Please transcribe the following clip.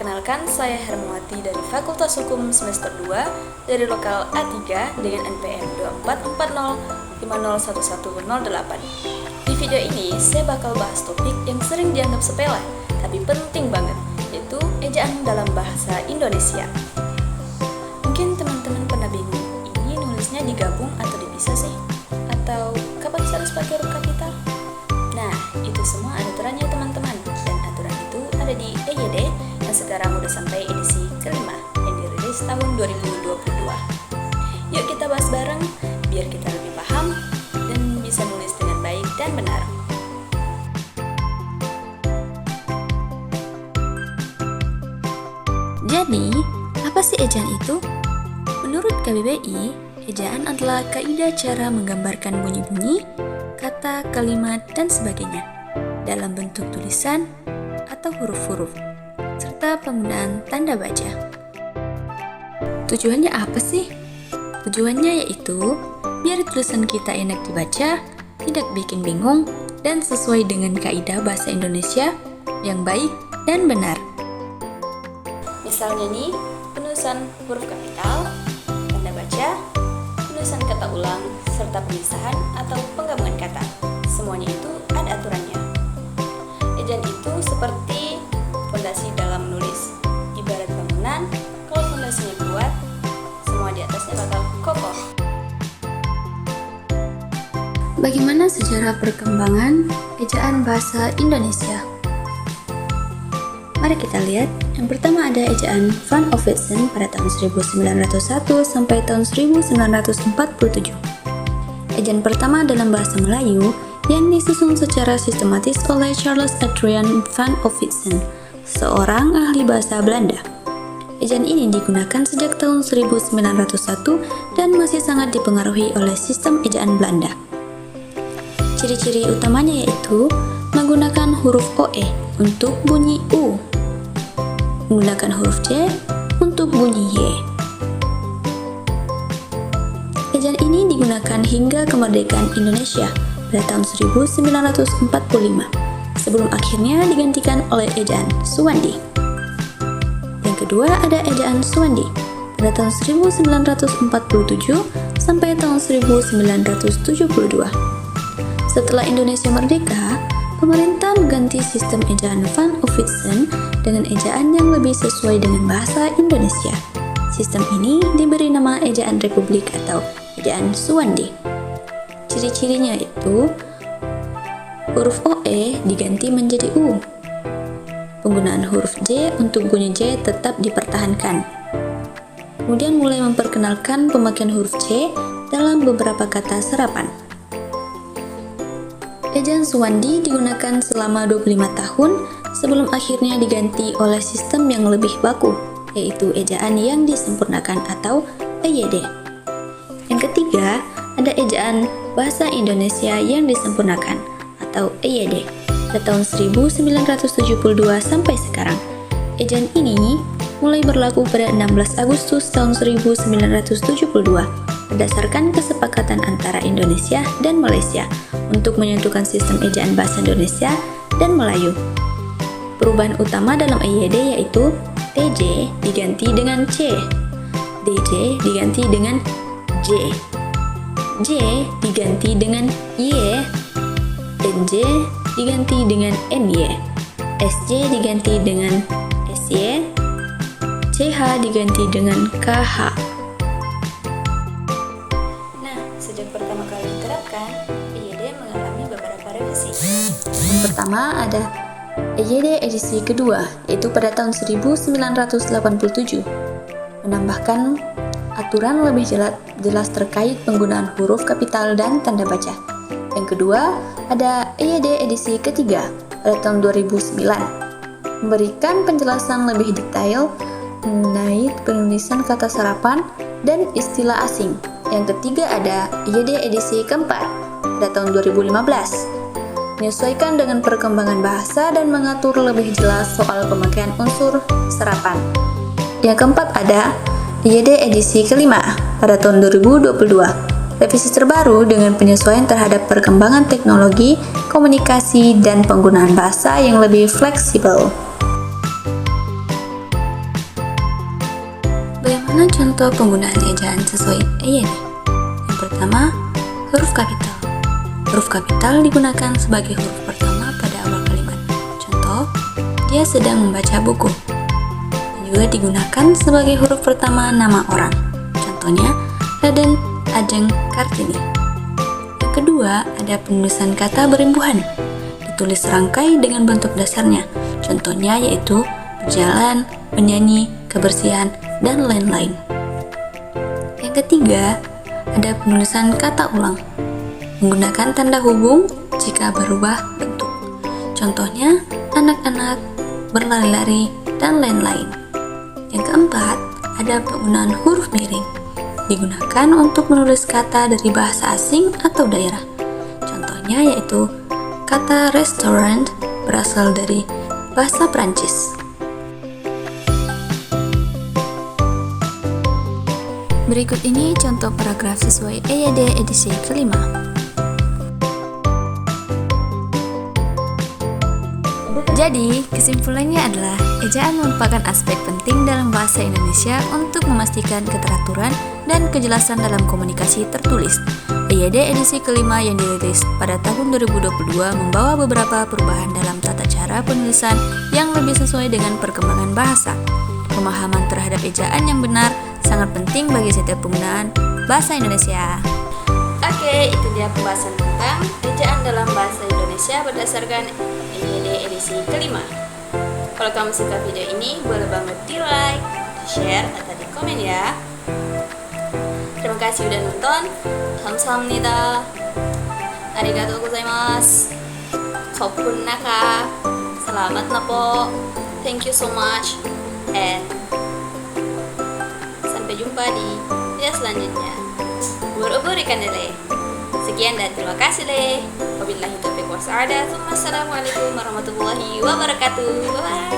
Perkenalkan, saya Hermawati dari Fakultas Hukum semester 2 dari lokal A3 dengan NPM 2440501108. Di video ini, saya bakal bahas topik yang sering dianggap sepele, tapi penting banget, yaitu ejaan dalam bahasa Indonesia. Mungkin teman-teman pernah bingung, ini nulisnya digabung atau dipisah sih? Atau kapan harus pakai huruf kapital? Nah, itu semua ada aturannya teman-teman, dan aturan itu ada di EYD yang sekarang udah sampai edisi kelima yang dirilis tahun 2022. Yuk kita bahas bareng, biar kita lebih paham dan bisa nulis dengan baik dan benar. Jadi, apa sih ejaan itu? Menurut KBBI, ejaan adalah kaidah cara menggambarkan bunyi-bunyi, kata, kalimat, dan sebagainya dalam bentuk tulisan atau huruf-huruf, serta penggunaan tanda baca. Tujuannya apa sih? Tujuannya yaitu biar tulisan kita enak dibaca, tidak bikin bingung, dan sesuai dengan kaidah bahasa Indonesia yang baik dan benar. Misalnya nih, penulisan huruf kapital, tanda baca, penulisan kata ulang, serta pemisahan atau penggabungan kata. Semuanya itu ada aturannya. Ejaan itu seperti fondasi dalam menulis. Ibarat bangunan, kalau fondasinya kuat, semua di atasnya bakal kokoh. Bagaimana sejarah perkembangan ejaan bahasa Indonesia? Mari kita lihat. Yang pertama ada ejaan Van Ovidsen pada tahun 1901 sampai tahun 1947. Ejaan pertama dalam bahasa Melayu yang disusun secara sistematis oleh Charles Adrian Van Ovidsen, seorang ahli bahasa Belanda. Ejaan ini digunakan sejak tahun 1901 dan masih sangat dipengaruhi oleh sistem ejaan Belanda. Ciri-ciri utamanya yaitu menggunakan huruf OE untuk bunyi U, menggunakan huruf J untuk bunyi Y. Ejaan ini digunakan hingga kemerdekaan Indonesia pada tahun 1945, sebelum akhirnya digantikan oleh ejaan Suwandi. Yang kedua ada ejaan Suwandi pada tahun 1947 sampai tahun 1972. Setelah Indonesia merdeka, pemerintah mengganti sistem ejaan Van Ovidsen dengan ejaan yang lebih sesuai dengan bahasa Indonesia. Sistem ini diberi nama ejaan Republik atau ejaan Suwandi. Ciri-cirinya itu huruf OE diganti menjadi U. Penggunaan huruf J untuk bunyi J tetap dipertahankan. Kemudian mulai memperkenalkan pemakaian huruf C dalam beberapa kata serapan. Ejaan Suwandi digunakan selama 25 tahun sebelum akhirnya diganti oleh sistem yang lebih baku, yaitu ejaan yang disempurnakan atau EYD. Yang ketiga, ada ejaan Bahasa Indonesia yang disempurnakan atau EYD pada tahun 1972 sampai sekarang. Ejaan ini mulai berlaku pada 16 Agustus tahun 1972 berdasarkan kesepakatan antara Indonesia dan Malaysia untuk menyatukan sistem ejaan bahasa Indonesia dan Melayu. Perubahan utama dalam EYD yaitu TJ diganti dengan C, DJ diganti dengan J, J diganti dengan Y, NJ diganti dengan NY, SJ diganti dengan SY, CH diganti dengan KH. Nah, sejak pertama kali diterapkan, EYD mengalami beberapa revisi. Yang pertama ada EYD edisi kedua, yaitu pada tahun 1987, menambahkan aturan lebih jelas terkait penggunaan huruf kapital dan tanda baca. Yang kedua, ada EYD edisi ketiga pada tahun 2009, memberikan penjelasan lebih detail mengenai penulisan kata serapan dan istilah asing. Yang ketiga ada EYD edisi keempat pada tahun 2015, menyesuaikan dengan perkembangan bahasa dan mengatur lebih jelas soal pemakaian unsur serapan. Yang keempat ada EYD edisi kelima pada tahun 2022, revisi terbaru dengan penyesuaian terhadap perkembangan teknologi, komunikasi, dan penggunaan bahasa yang lebih fleksibel. contoh penggunaan ejaan sesuai EYD. Yang pertama, huruf kapital. Huruf kapital digunakan sebagai huruf pertama pada awal kalimat. Contoh, dia sedang membaca buku. Dan juga digunakan sebagai huruf pertama nama orang. Contohnya, Raden Ajeng Kartini. Yang kedua, ada penulisan kata berimbuhan. Ditulis serangkai dengan bentuk dasarnya. Contohnya yaitu berjalan, menyanyi, kebersihan, dan lain-lain. Yang ketiga, ada penulisan kata ulang. Menggunakan tanda hubung jika berubah bentuk. Contohnya, anak-anak, berlari-lari, dan lain-lain. Yang keempat, ada penggunaan huruf miring. Digunakan untuk menulis kata dari bahasa asing atau daerah. Contohnya yaitu kata restaurant berasal dari bahasa Prancis. Berikut ini contoh paragraf sesuai EYD edisi kelima. Jadi, kesimpulannya adalah ejaan merupakan aspek penting dalam bahasa Indonesia untuk memastikan keteraturan dan kejelasan dalam komunikasi tertulis. EYD edisi kelima yang dirilis pada tahun 2022 membawa beberapa perubahan dalam tata cara penulisan yang lebih sesuai dengan perkembangan bahasa. Pemahaman terhadap ejaan yang benar sangat penting bagi setiap penggunaan bahasa Indonesia. Oke, itu dia pembahasan tentang ejaan dalam bahasa Indonesia berdasarkan EYD edisi kelima. Kalau kamu suka video ini, boleh banget di like, di share, atau di komen ya. Terima kasih udah nonton. 감사합니다. Arigatou gozaimasu. Khopun naka. Selamat na po. Thank you so much. And sampai jumpa di video selanjutnya. Ubur-ubur ikan lele. Sekian dan terima kasih le. Wabillahi taufiq wa sa'adah. Wassalamualaikum warahmatullahi wabarakatuh. Bye.